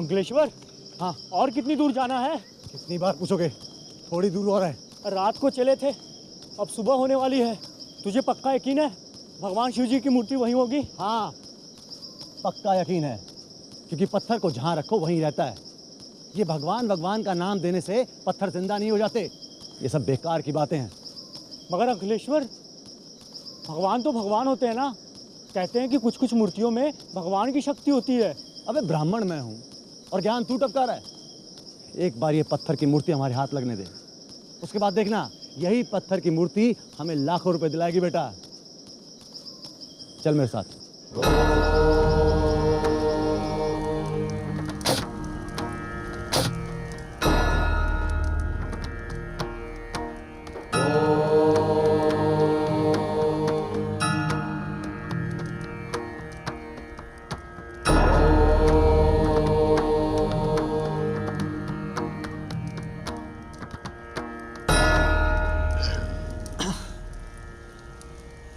अंकलेश्वर, हाँ और कितनी दूर जाना है? कितनी बार पूछोगे, थोड़ी दूर और है। रात को चले थे, अब सुबह होने वाली है। तुझे पक्का यकीन है भगवान शिव जी की मूर्ति वहीं होगी? हाँ पक्का यकीन है, क्योंकि पत्थर को जहाँ रखो वहीं रहता है। ये भगवान भगवान का नाम देने से पत्थर जिंदा नहीं हो जाते, ये सब बेकार की बातें हैं। मगर अंकलेश्वर, भगवान तो भगवान होते हैं ना। कहते हैं कि कुछ कुछ मूर्तियों में भगवान की शक्ति होती है। अबे ब्राह्मण मैं हूँ और ज्ञान तू टपका रहा है। एक बार ये पत्थर की मूर्ति हमारे हाथ लगने दे, उसके बाद देखना यही पत्थर की मूर्ति हमें लाखों रुपए दिलाएगी। बेटा चल मेरे साथ।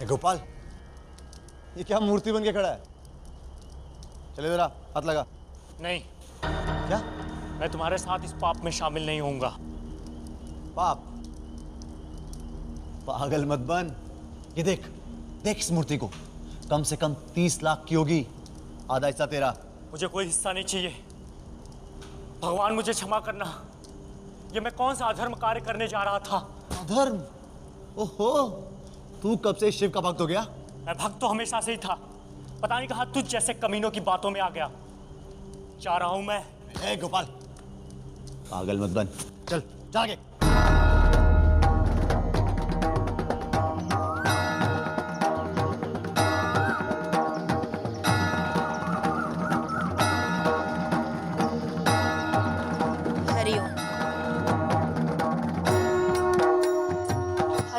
गोपाल, ये क्या मूर्ति बन के खड़ा है? चले जरा हाथ लगा। नहीं, क्या? मैं तुम्हारे साथ इस पाप में शामिल नहीं होऊंगा। पाप? पागल मत बन। ये देख देख इस मूर्ति को, कम से कम 30 लाख की होगी। आधा हिस्सा तेरा। मुझे कोई हिस्सा नहीं चाहिए। भगवान मुझे क्षमा करना, ये मैं कौन सा अधर्म कार्य करने जा रहा था। अधर्म? ओहो, तू कब से शिव का भक्त हो गया? मैं भक्त तो हमेशा से ही था, पता नहीं कहा तुझ जैसे कमीनों की बातों में आ गया। जा रहा हूं मैं। ए गोपाल, पागल मत बन, चल जा आगे।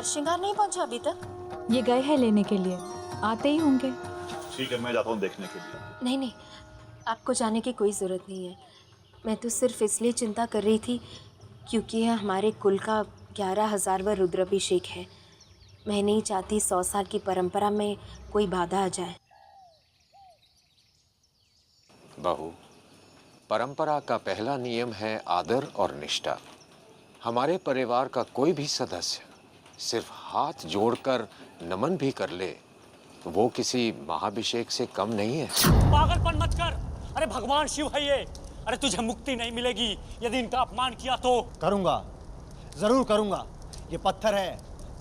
श्रृंगार नहीं पहुंचा अभी तक? ये गए हैं लेने के लिए, आते ही होंगे। ठीक है, मैं जाता हूँ देखने के लिए। नहीं नहीं, आपको जाने की कोई ज़रूरत नहीं है। मैं तो सिर्फ इसलिए चिंता कर रही थी क्योंकि यह हमारे कुल का 11,000वां रुद्राभिषेक है। मैं नहीं चाहती 100 साल की परंपरा में कोई बाधा आ जाए। बहू, परंपरा का पहला नियम है आदर और निष्ठा। हमारे परिवार का कोई भी सदस्य सिर्फ हाथ जोड़कर नमन भी कर ले तो वो किसी महाभिषेक से कम नहीं है। पागलपन मत कर। अरे भगवान शिव है ये। अरे तुझे मुक्ति नहीं मिलेगी यदि इनका अपमान किया तो। करूंगा, जरूर करूंगा। ये पत्थर है,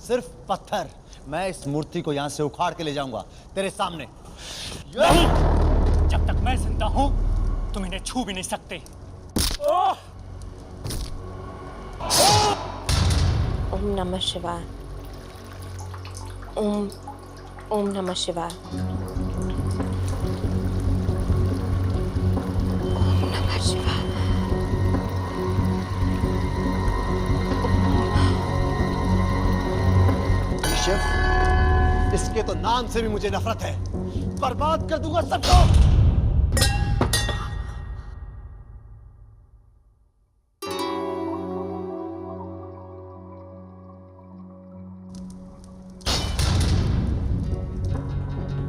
सिर्फ पत्थर। मैं इस मूर्ति को यहाँ से उखाड़ के ले जाऊंगा तेरे सामने। नहीं, जब तक मैं जिंदा हूं तुम इन्हें छू भी नहीं सकते। ओम नमः शिवाय। ओम नमः शिवाय। ओम नमः शिवाय। शिव, इसके तो नाम से भी मुझे नफरत है। बर्बाद कर दूंगा सबको।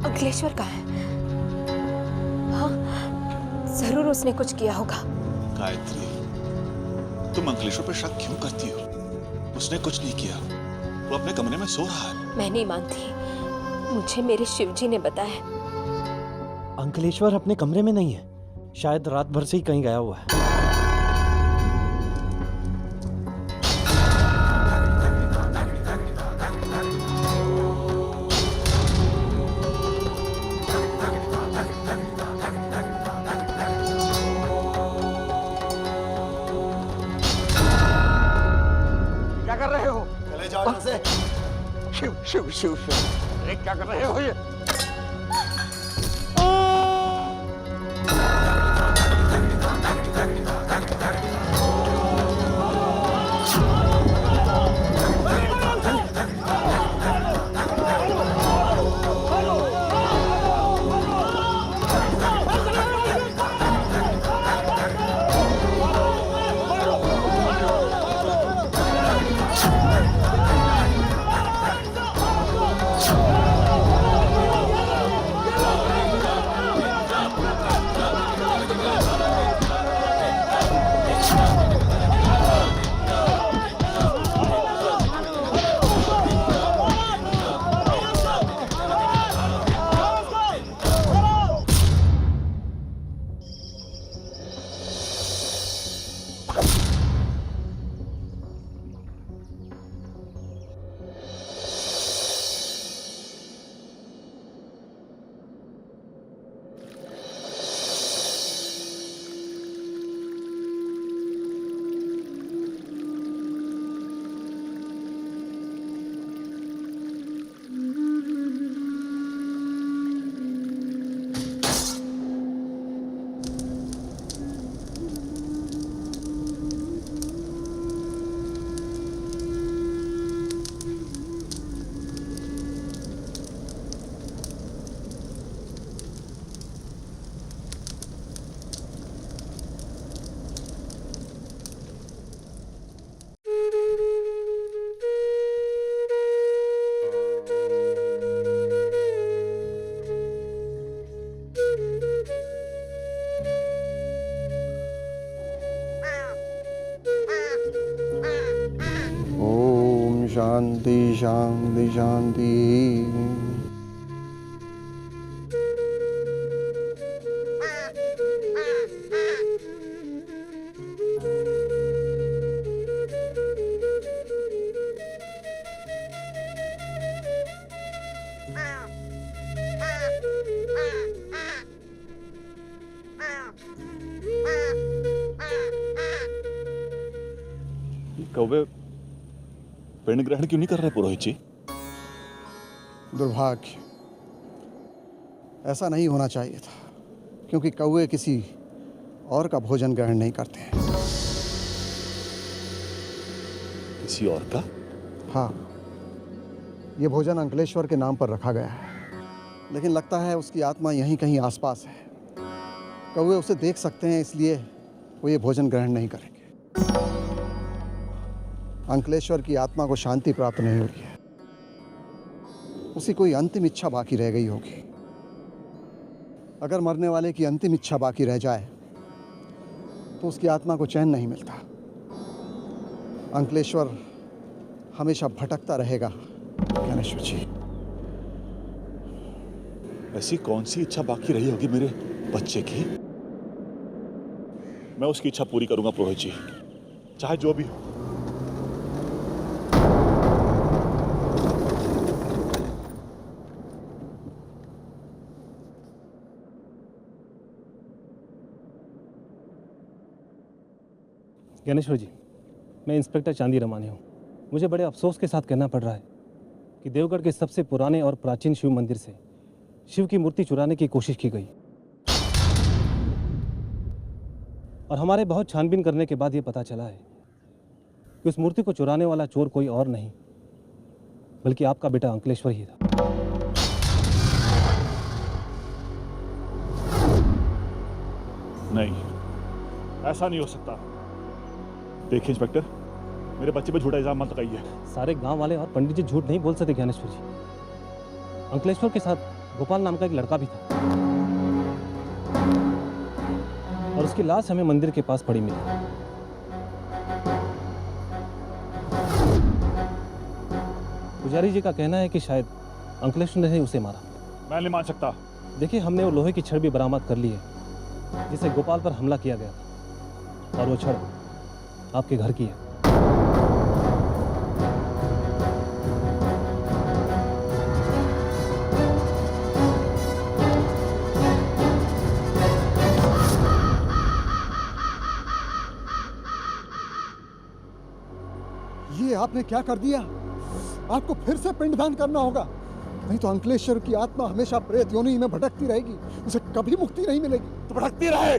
अंकलेश्वर कहाँ है? हाँ, जरूर उसने कुछ किया होगा। गायत्री, तुम अंकलेश्वर पर शक क्यों करती हो? उसने कुछ नहीं किया, वो अपने कमरे में सो रहा है। मैं नहीं मानती, मुझे मेरे शिवजी ने बताया। अंकलेश्वर अपने कमरे में नहीं है, शायद रात भर से ही कहीं गया हुआ है। शिव शिव शिव शिव, अरे क्या कर रहे हो ये? शांति शांति शांति। कौवे पिंड ग्रहण क्यों नहीं कर रहे पुरोहित जी? दुर्भाग्य, ऐसा नहीं होना चाहिए था, क्योंकि कौवे किसी और का भोजन ग्रहण नहीं करते हैं। किसी और का? हाँ, ये भोजन अंकलेश्वर के नाम पर रखा गया है, लेकिन लगता है उसकी आत्मा यहीं कहीं आसपास है। कौवे उसे देख सकते हैं, इसलिए वो ये भोजन ग्रहण नहीं करेंगे। अंकलेश्वर की आत्मा को शांति प्राप्त नहीं हुई है, उसी कोई अंतिम इच्छा बाकी रह गई होगी। अगर मरने वाले की अंतिम इच्छा बाकी रह जाए तो उसकी आत्मा को चैन नहीं मिलता। अंकलेश्वर हमेशा भटकता रहेगा। ज्ञानेश्वर जी, ऐसी कौन सी इच्छा बाकी रही होगी मेरे बच्चे की? मैं उसकी इच्छा पूरी करूंगा पुरोहित जी, चाहे जो भी हो। ज्ञानेश्वर जी, मैं इंस्पेक्टर चांदी रमानी हूँ। मुझे बड़े अफसोस के साथ कहना पड़ रहा है कि देवगढ़ के सबसे पुराने और प्राचीन शिव मंदिर से शिव की मूर्ति चुराने की कोशिश की गई, और हमारे बहुत छानबीन करने के बाद ये पता चला है कि उस मूर्ति को चुराने वाला चोर कोई और नहीं बल्कि आपका बेटा अंकलेश्वर ही था। नहीं, ऐसा नहीं हो सकता। देखिए इंस्पेक्टर, मेरे बच्चे पे झूठा इल्जाम मत लगाइए। सारे गांव वाले और पंडित जी झूठ नहीं बोल सकते ज्ञानेश्वर जी। अंकलेश्वर के साथ गोपाल नाम का एक लड़का भी था, और उसकी लाश हमें मंदिर के पास पड़ी मिली। पुजारी जी का कहना है कि शायद अंकलेश्वर ने ही उसे मारा। मैं नहीं मान सकता। देखिए, हमने वो लोहे की छड़ भी बरामद कर ली है जिसे गोपाल पर हमला किया गया था, और वो छड़ आपके घर की है। ये आपने क्या कर दिया? आपको फिर से पिंडदान करना होगा, नहीं तो अंकलेश्वर की आत्मा हमेशा प्रेत योनि में भटकती रहेगी, उसे कभी मुक्ति नहीं मिलेगी। तो भटकती रहे।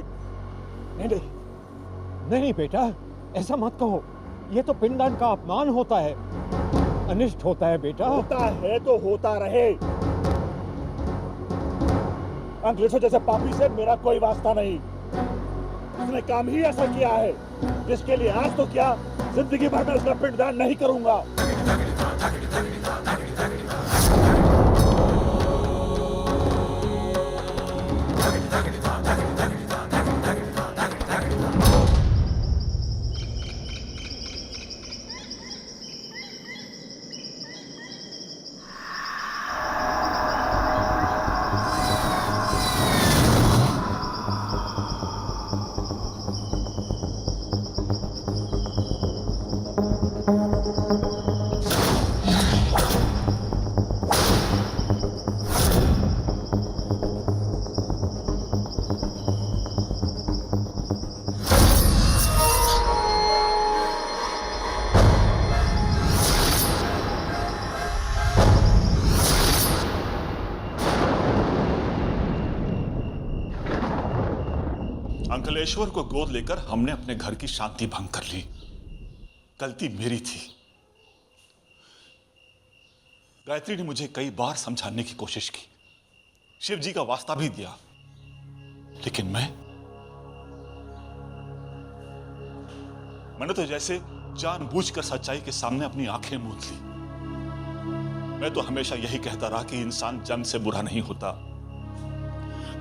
नहीं बेटा, ऐसा मत कहो। ये तो पिंडदान का अपमान होता है, अनिष्ट होता है बेटा। होता है तो होता रहे। अंकलेश्वर जैसे पापी से मेरा कोई वास्ता नहीं। उसने काम ही ऐसा किया है जिसके लिए आज तो क्या, जिंदगी भर में उसका पिंडदान नहीं करूंगा। अंकलेश्वर को गोद लेकर हमने अपने घर की शांति भंग कर ली। गलती मेरी थी। गायत्री ने मुझे कई बार समझाने की कोशिश की, शिव जी का वास्ता भी दिया, लेकिन मैंने तो जैसे जानबूझकर सच्चाई के सामने अपनी आंखें मूंद ली। मैं तो हमेशा यही कहता रहा कि इंसान जन्म से बुरा नहीं होता,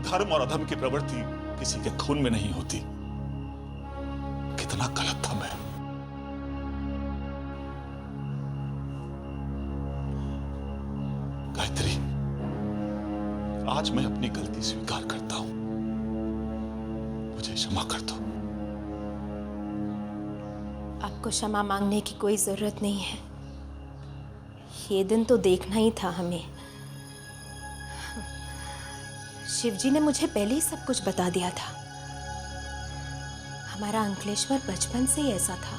धर्म और अधर्म की प्रवृत्ति किसी के खून में नहीं होती। कितना गलत था मैं। गायत्री, आज मैं अपनी गलती स्वीकार करता हूं। मुझे क्षमा कर दो। आपको क्षमा मांगने की कोई जरूरत नहीं है। ये दिन तो देखना ही था हमें। शिवजी ने मुझे पहले ही सब कुछ बता दिया था। हमारा अंकलेश्वर बचपन से ही ऐसा था।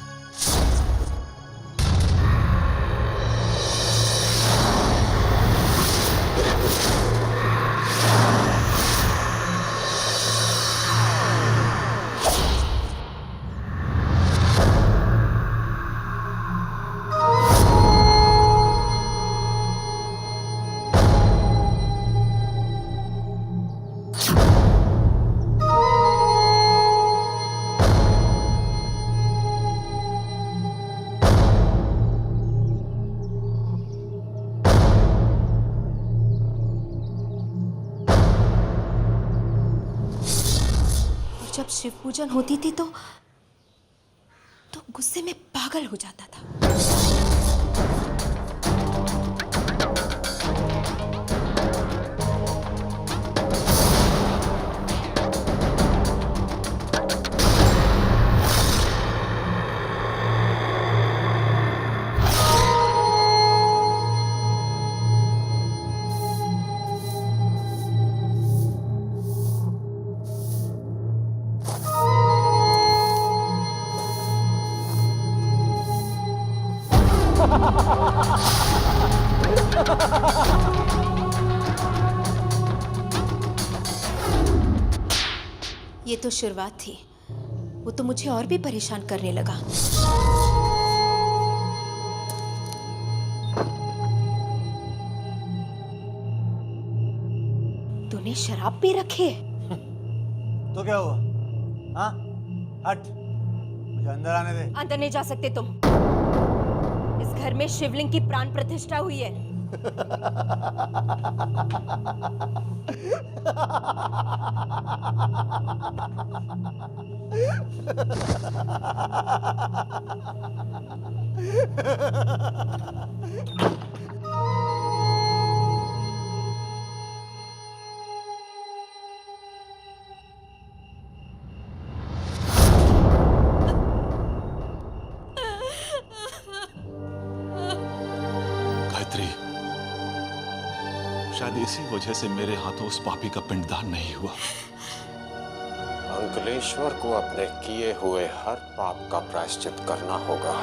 जब शिव पूजन होती थी तो गुस्से में पागल हो जाता था। ये तो शुरुआत थी, वो तो मुझे और भी परेशान करने लगा। तूने शराब पी रखी है? तो क्या हुआ? हाँ, हट, मुझे अंदर आने दे। अंदर नहीं जा सकते तुम। इस घर में शिवलिंग की प्राण प्रतिष्ठा हुई है। गायत्री, शायद इसी वजह से मेरे हाथों उस पापी का पिंडदान नहीं हुआ। अंकलेश्वर को अपने किए हुए हर पाप का प्रायश्चित करना होगा।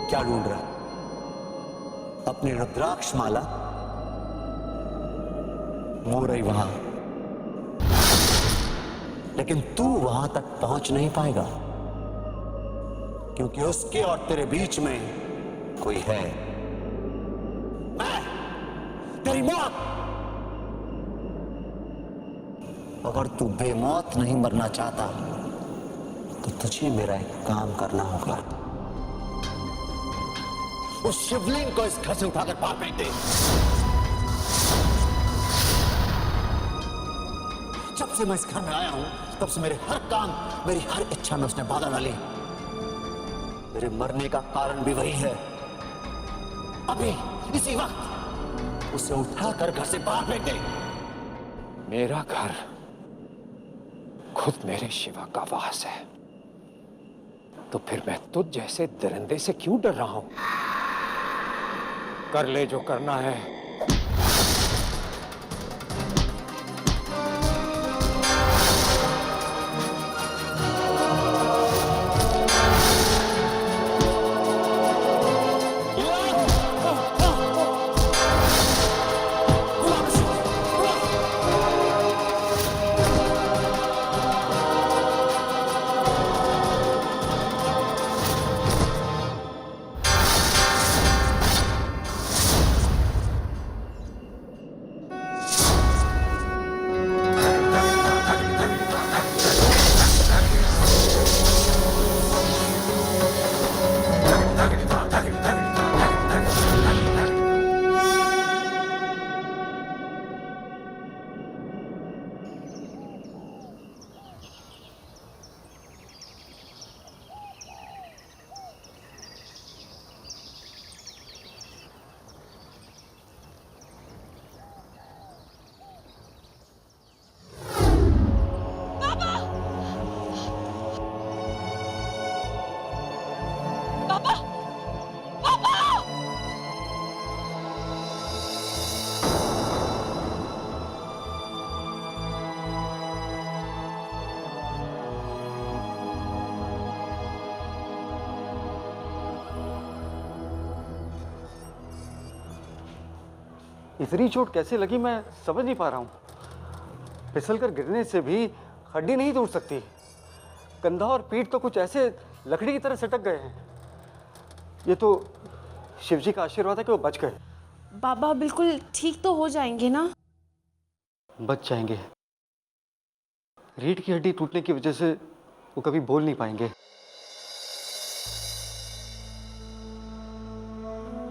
क्या ढूंढ रहा है? अपनी रुद्राक्ष माला? वो रही वहां, लेकिन तू वहां तक पहुंच नहीं पाएगा, क्योंकि उसके और तेरे बीच में कोई है। मैं, तेरी मौत। अगर तू बेमौत नहीं मरना चाहता तो तुझे मेरा एक काम करना होगा। उस शिवलिंग को इस घर से उठाकर बाहर फेंक दे। जब से मैं इस घर में आया हूं, तब से मेरे हर काम, मेरी हर इच्छा में उसने बाधा डाली। मेरे मरने का कारण भी वही है। अभी इसी वक्त उसे उठाकर घर से बाहर फेंक दे। मेरा घर खुद मेरे शिवा का वास है, तो फिर मैं तुझ जैसे दरिंदे से क्यों डर रहा हूं? कर ले जो करना है। इतनी चोट कैसे लगी मैं समझ नहीं पा रहा हूँ। फिसलकर गिरने से भी हड्डी नहीं टूट सकती। कंधा और पीठ तो कुछ ऐसे लकड़ी की तरह सटक गए हैं। ये तो शिवजी का आशीर्वाद है कि वो बच गए। बाबा बिल्कुल ठीक तो हो जाएंगे ना? बच जाएंगे। रीढ़ की हड्डी टूटने की वजह से वो कभी बोल नहीं पाएंगे।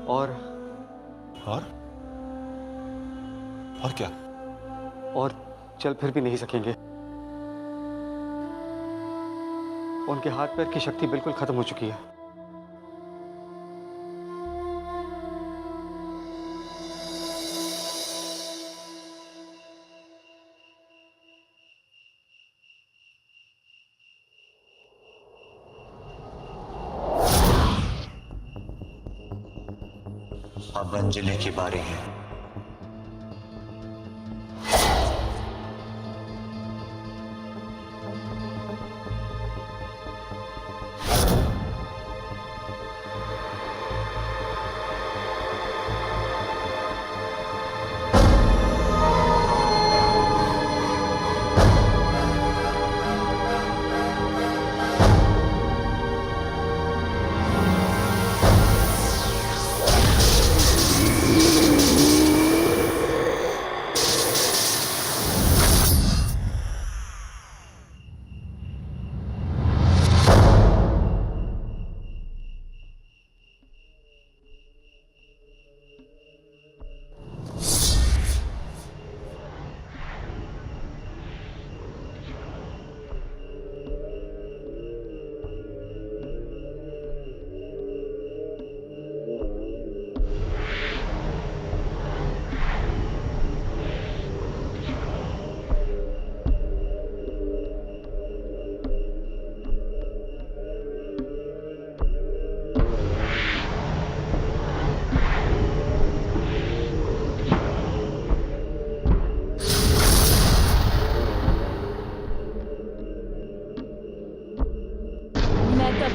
और क्या? और चल फिर भी नहीं सकेंगे। उनके हाथ पैर की शक्ति बिल्कुल खत्म हो चुकी है। अब अंजलि की बारी है।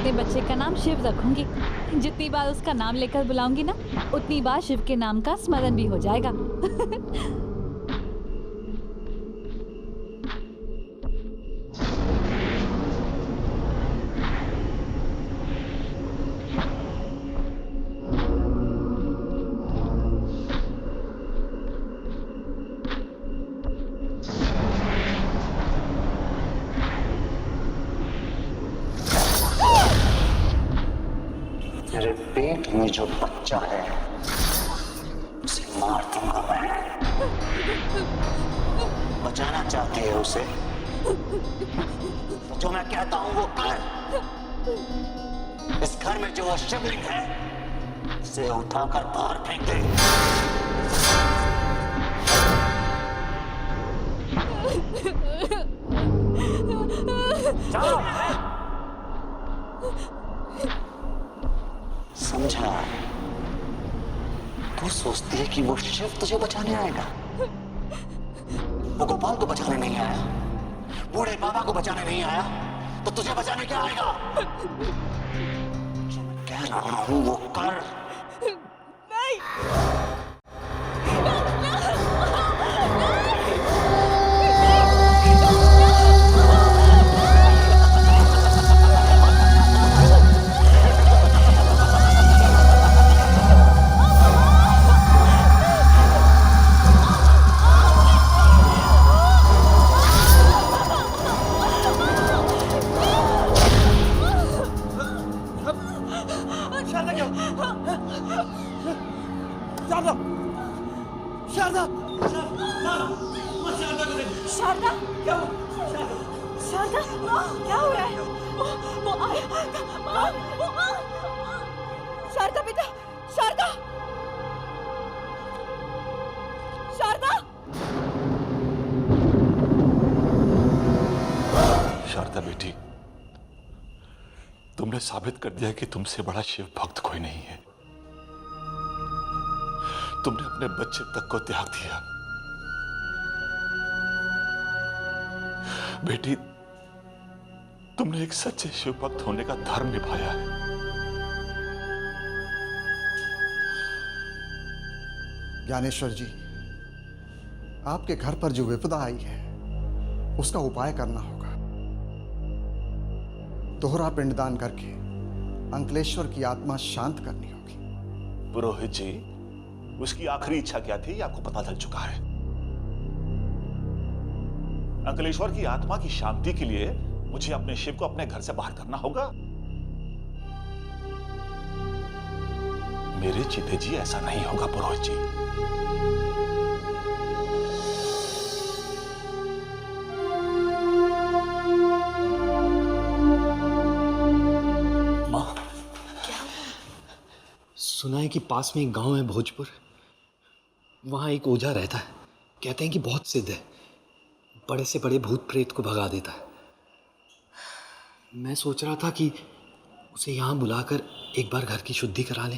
अपने बच्चे का नाम शिव रखूंगी। जितनी बार उसका नाम लेकर बुलाऊंगी ना, उतनी बार शिव के नाम का स्मरण भी हो जाएगा। तेरे पेट में जो बच्चा है उसे मार दूंगा मैं। बचाना चाहती है उसे तो जो मैं कहता हूं वो कर। इस घर में जो शिवलिंग है उसे उठाकर बाहर फेंक दे। चलो। समझा? तू सोचती है कि वो शिव तुझे बचाने आएगा? वो गोपाल को बचाने नहीं आया, बूढ़े बाबा को बचाने नहीं आया, तो तुझे बचाने क्या आएगा? जो मैं कह रहा हूं वो कर। नहीं। शारदा, शारदा, क्या हो रहा है? वो आया, शारदा बेटा, शारदा, शारदा। शारदा बेटी, तुमने साबित कर दिया कि तुमसे बड़ा शिव भक्त कोई नहीं है। तुमने अपने बच्चे तक को त्याग दिया। बेटी, तुमने एक सच्चे शिव भक्त होने का धर्म निभाया है। ज्ञानेश्वर जी, आपके घर पर जो विपदा आई है उसका उपाय करना होगा। दोहरा पिंडदान करके अंकलेश्वर की आत्मा शांत करनी होगी। पुरोहित जी, उसकी आखिरी इच्छा क्या थी आपको पता चल चुका है। अंकलेश्वर की आत्मा की शांति के लिए मुझे अपने शिव को अपने घर से बाहर करना होगा। मेरे चिते जी, ऐसा नहीं होगा पुरोहित जी। माँ, सुना है कि पास में एक गांव है भोजपुर, वहां एक ओझा रहता है। कहते हैं कि बहुत सिद्ध है, बड़े से बड़े भूत प्रेत को भगा देता है। मैं सोच रहा था कि उसे यहाँ बुलाकर एक बार घर की शुद्धि करा लें।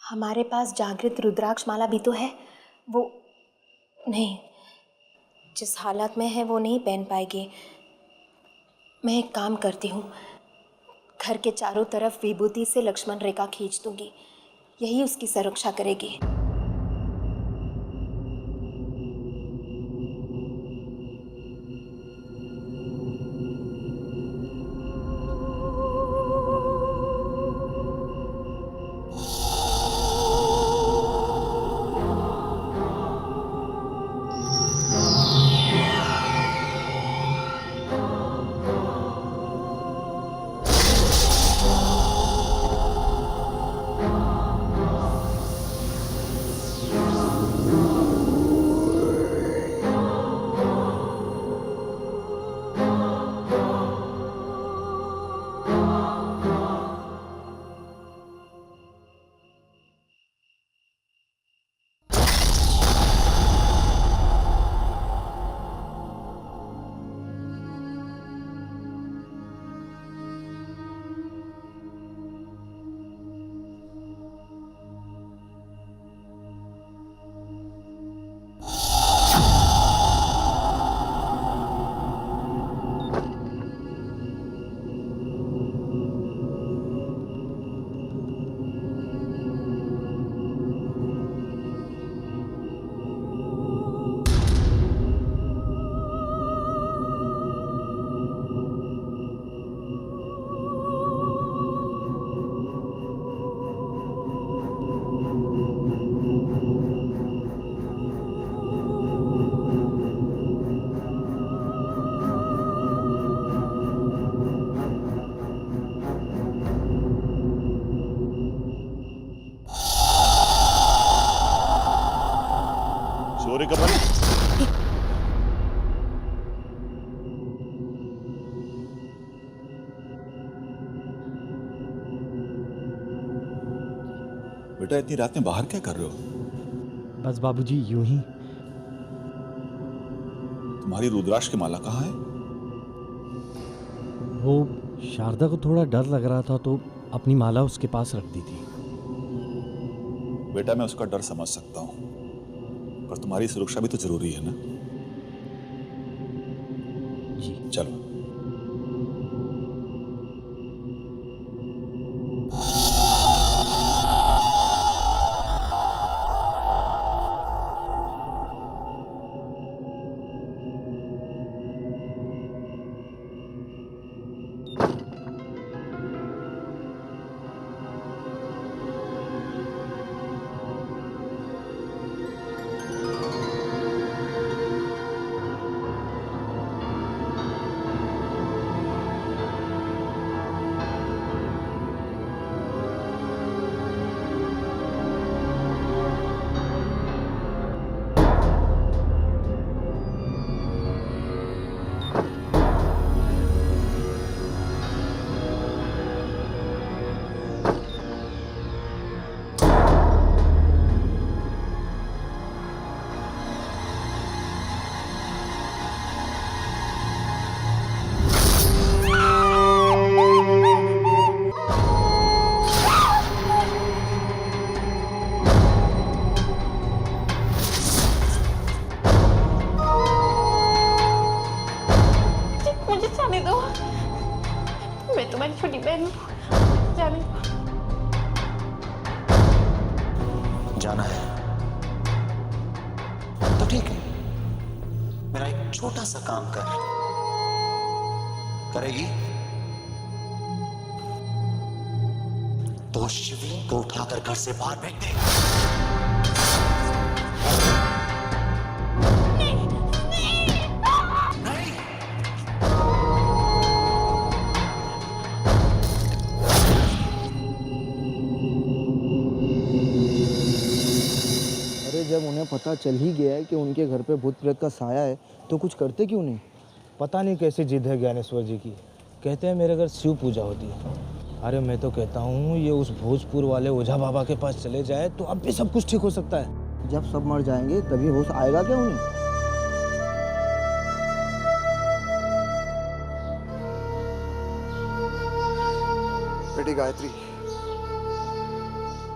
हमारे पास जागृत रुद्राक्ष माला भी तो है। वो नहीं, जिस हालत में है वो नहीं पहन पाएगी। मैं एक काम करती हूँ, घर के चारों तरफ विभूति से लक्ष्मण रेखा खींच दूंगी, यही उसकी सुरक्षा करेगी। बेटा इतनी रात में बाहर क्या कर रहे हो? बस बाबूजी यूं ही। तुम्हारी रुद्राक्ष की माला कहाँ है? वो शारदा को थोड़ा डर लग रहा था तो अपनी माला उसके पास रख दी थी। बेटा मैं उसका डर समझ सकता हूँ, पर तुम्हारी सुरक्षा भी तो जरूरी है ना। जी चलो। तुम्हारी छोटी बहन जाने जाना है तो ठीक है, मेरा एक छोटा सा काम करेगी तो शिवलिंग को उठाकर घर से बाहर फेंक दे। जब उन्हें पता चल ही गया है कि उनके घर पे भूत प्रेत का साया है तो कुछ करते क्यों नहीं? पता नहीं कैसी जिद है ज्ञानेश्वर जी की। कहते हैं मेरे घर शिव पूजा होती है। अरे मैं तो कहता हूँ ये उस भोजपुर वाले ओझा बाबा के पास चले जाए तो अब भी सब कुछ ठीक हो सकता है। जब सब मर जाएंगे तभी होश आएगा क्या उन्हें? बेटी गायत्री,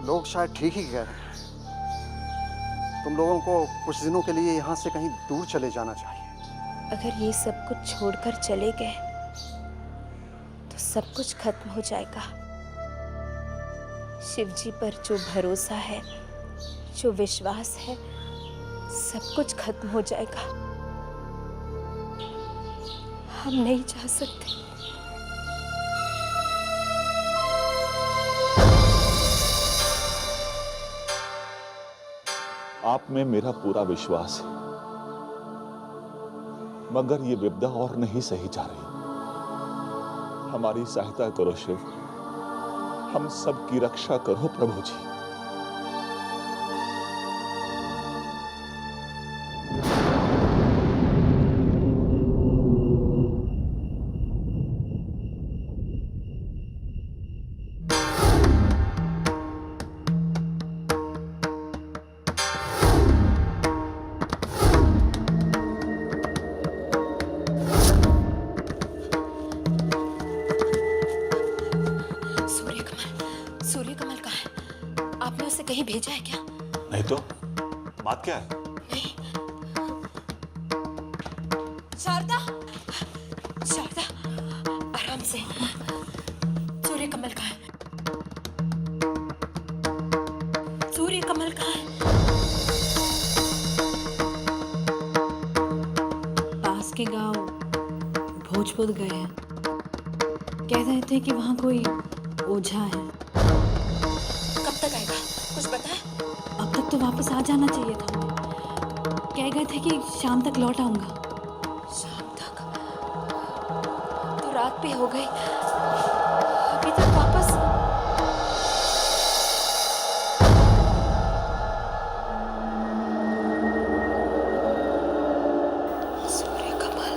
लोग शायद ठीक ही कह रहे हैं। तुम लोगों को कुछ दिनों के लिए यहाँ से कहीं दूर चले जाना चाहिए। अगर ये सब कुछ छोड़कर चले गए तो सब कुछ खत्म हो जाएगा। शिव जी पर जो भरोसा है, जो विश्वास है, सब कुछ खत्म हो जाएगा। हम नहीं जा सकते। आप में मेरा पूरा विश्वास है, मगर ये विपदा और नहीं सही जा रही। हमारी सहायता करो शिव, हम सब की रक्षा करो प्रभु जी। कहीं भेजा है क्या? नहीं तो बात क्या है? नहीं। शारदा, शारदा, आराम से। सूर्य कमल कहाँ है? सूर्य कमल कहाँ है? पास के गांव भोजपुर गए हैं। कह रहे थे कि वहाँ कोई ओझा है। कब तक आएगा? कुछ पता है? अब तक तो वापस आ जाना चाहिए था उन्हें। कह गए थे कि शाम तक लौट आऊंगा। शाम तक? तो रात भी हो गई, अभी तक वापस। सूर्य कमल।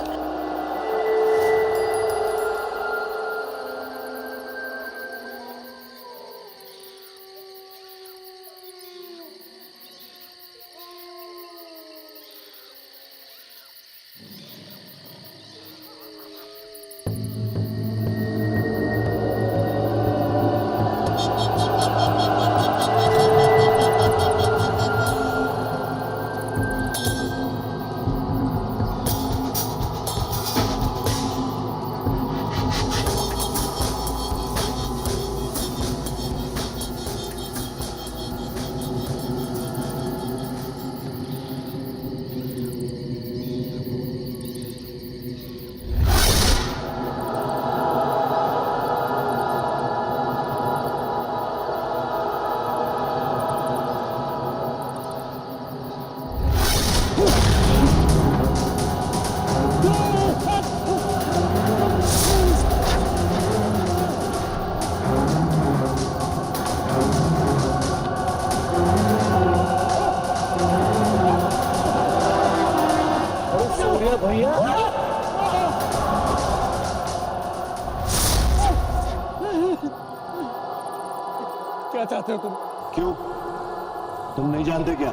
चाहते हो तुम? क्यों? तुम नहीं जानते क्या?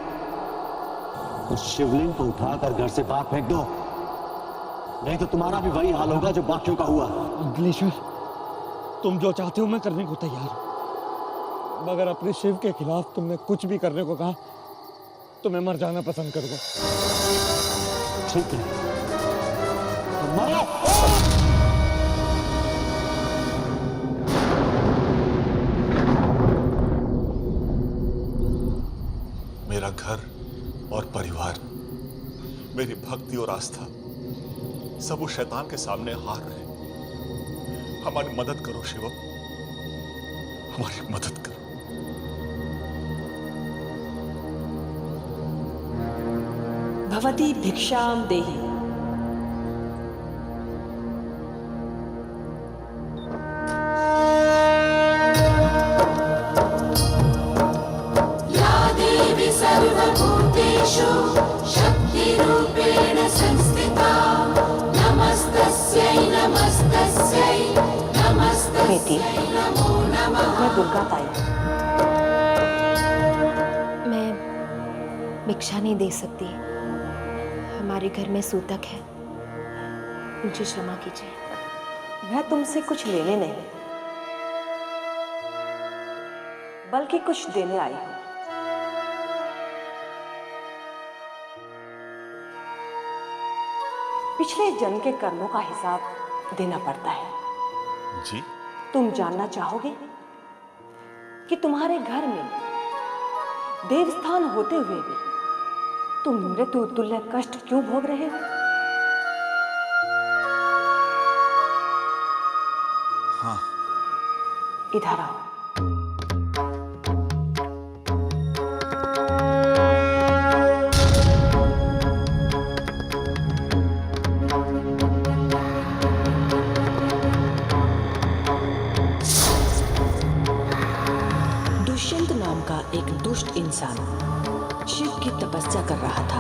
उस शिवलिंग को उठाकर घर से बाहर फेंक दो, नहीं तो तुम्हारा भी वही हाल होगा जो बाकियों का हुआ। अंकलेश्वर, तुम जो चाहते हो मैं करने को तैयार हूं, मगर अपने शिव के खिलाफ तुमने कुछ भी करने को कहा तो मैं मर जाना पसंद करूंगा। ठीक है, तो मरो। मेरा घर और परिवार, मेरी भक्ति और आस्था सब उस शैतान के सामने हार रहे। हमारी मदद करो शिवम, हमारी मदद करो। भवती भिक्षाम देहि। या देवी सर्वभूतेषु शक्तिरूपेण संस्थिता नमस्तस्यै नमस्तस्यै नमस्तस्यै नमो नमः। मैं दुर्गा ताई, मैं भिक्षा नहीं दे सकती। हमारे घर में सूतक है, मुझे क्षमा कीजिए। मैं तुमसे कुछ लेने नहीं बल्कि कुछ देने आई हूं। पिछले जन्म के कर्मों का हिसाब देना पड़ता है। जी? तुम जानना चाहोगे कि तुम्हारे घर में देवस्थान होते हुए भी तुम मृत्यु तुल्य कष्ट क्यों भोग रहे हो? हाँ। इधर आओ। दुष्यंत नाम का एक दुष्ट इंसान शिव की तपस्या कर रहा था।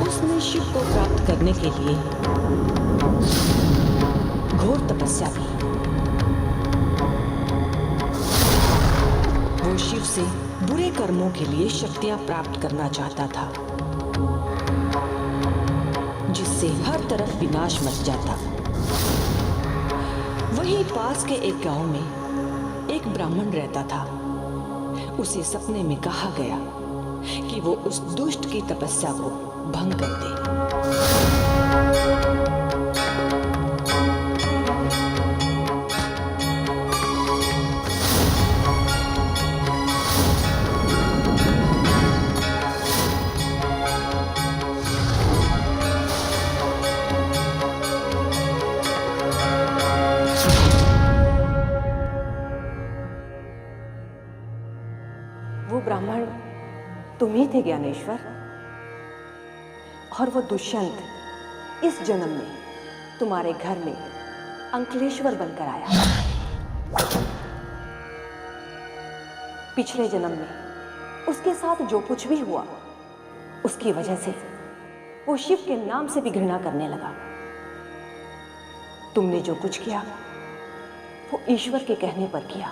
उसने शिव को प्राप्त करने के लिए घोर तपस्या की। वो शिव से बुरे कर्मों के लिए शक्तियां प्राप्त करना चाहता था, जिससे हर तरफ विनाश मच जाता। वहीं पास के एक गांव में एक ब्राह्मण रहता था। उसे सपने में कहा गया कि वो उस दुष्ट की तपस्या को भंग कर दे। वो ब्राह्मण तुम ही थे ज्ञानेश्वर, और वो दुष्यंत इस जन्म में तुम्हारे घर में अंकलेश्वर बनकर आया। पिछले जन्म में उसके साथ जो कुछ भी हुआ उसकी वजह से वो शिव के नाम से भी घृणा करने लगा। तुमने जो कुछ किया वो ईश्वर के कहने पर किया।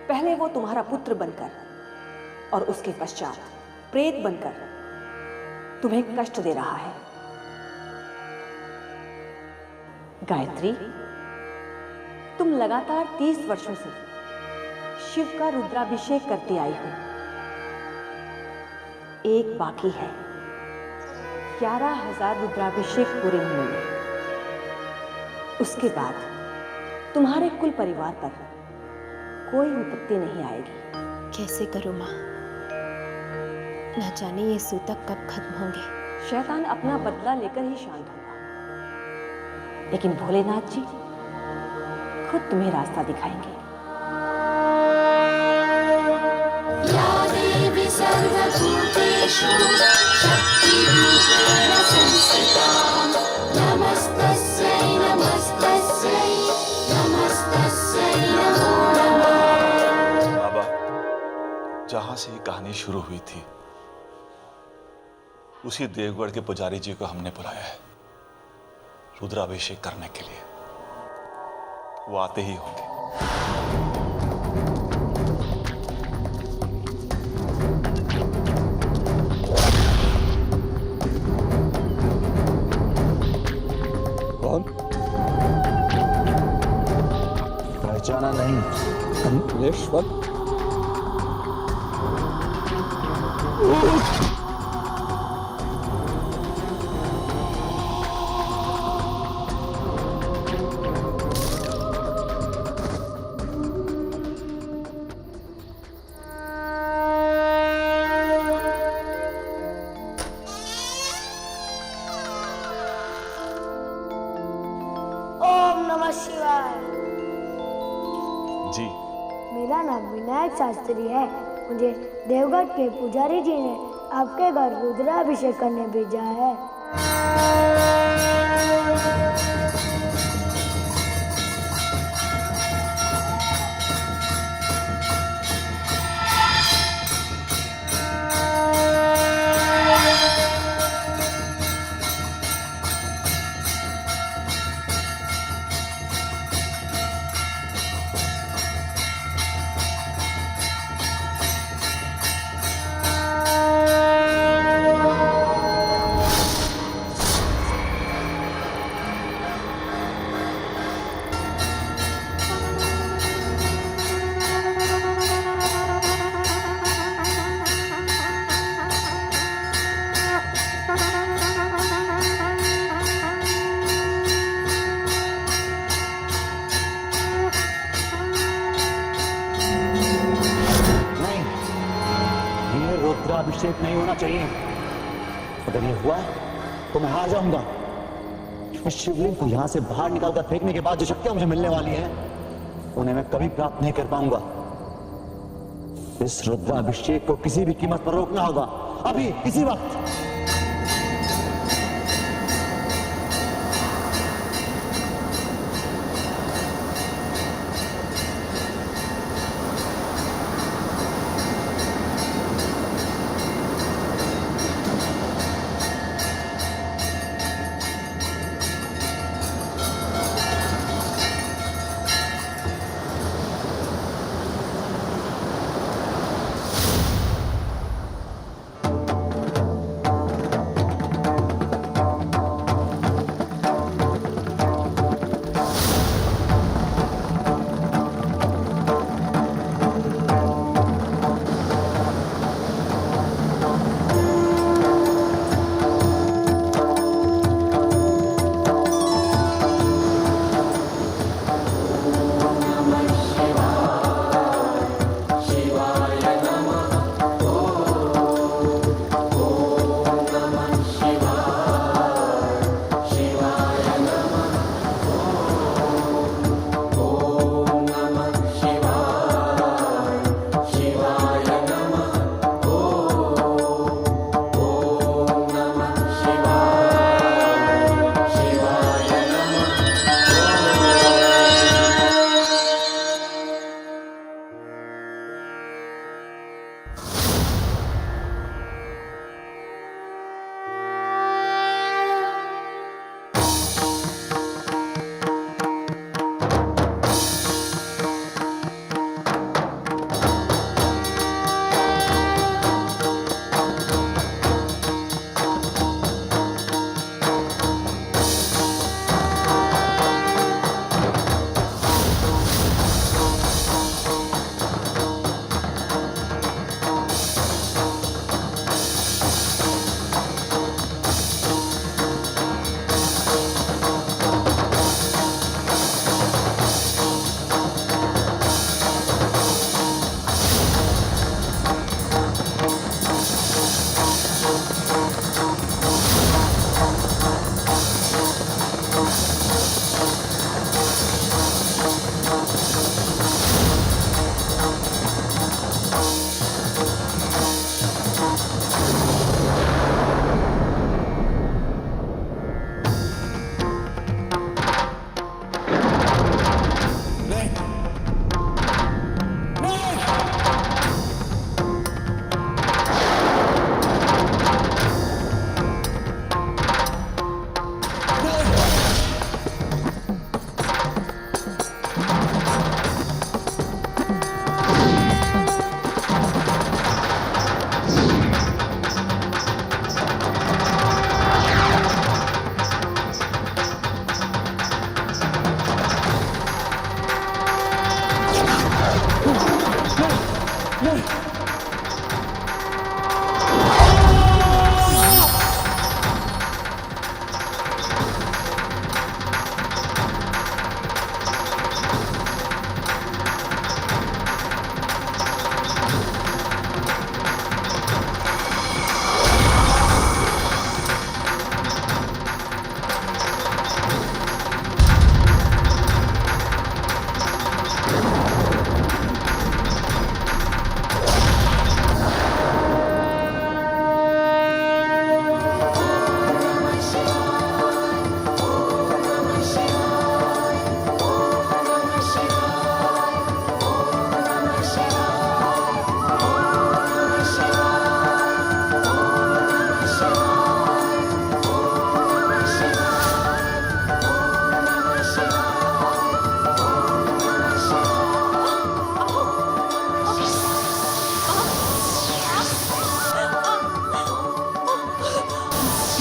पहले वो तुम्हारा पुत्र बनकर और उसके पश्चात प्रेत बनकर तुम्हें कष्ट दे रहा है। गायत्री, तुम लगातार 30 वर्षों से शिव का रुद्राभिषेक करती आई हो। एक बाकी है, 11,000 रुद्राभिषेक पूरे होने में। उसके बाद तुम्हारे कुल परिवार पर कोई विपत्ति नहीं आएगी। कैसे करूं माँ? न जाने ये सूतक कब खत्म होंगे। शैतान अपना बदला लेकर ही शांत होगा, लेकिन भोलेनाथ जी खुद तुम्हें रास्ता दिखाएंगे। या देवी सर्वभूतेषु शक्तिरूपेण संस्थिता नमस्तस्यै नमस्तस्यै नमस्तस्यै नमो नमः। बाबा, जहां से ये कहानी शुरू हुई थी उसी देवगढ़ के पुजारी जी को हमने बुलाया है रुद्राभिषेक करने के लिए। वो आते ही होंगे। कौन? पहचाना नहीं? अंकलेश्वर? ओम नमः शिवाय। जी। मेरा नाम विनायक शास्त्री है। मुझे देवगढ़ के पुजारी जी ने आपके घर रुद्राभिषेक करने भेजा है। रुद्राभिषेक नहीं होना चाहिए। अगर ये हुआ तो मैं हार जाऊंगा। इस शिवलिंग को यहां से बाहर निकालकर फेंकने के बाद जो शक्तियां मुझे मिलने वाली है उन्हें मैं कभी प्राप्त नहीं कर पाऊंगा। इस रुद्राभिषेक को किसी भी कीमत पर रोकना होगा, अभी इसी वक्त।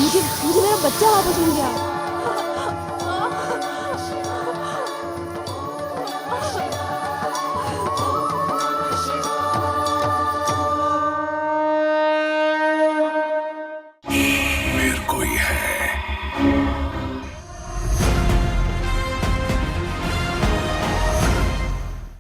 मुझे मेरा बच्चा वापस मिल गया।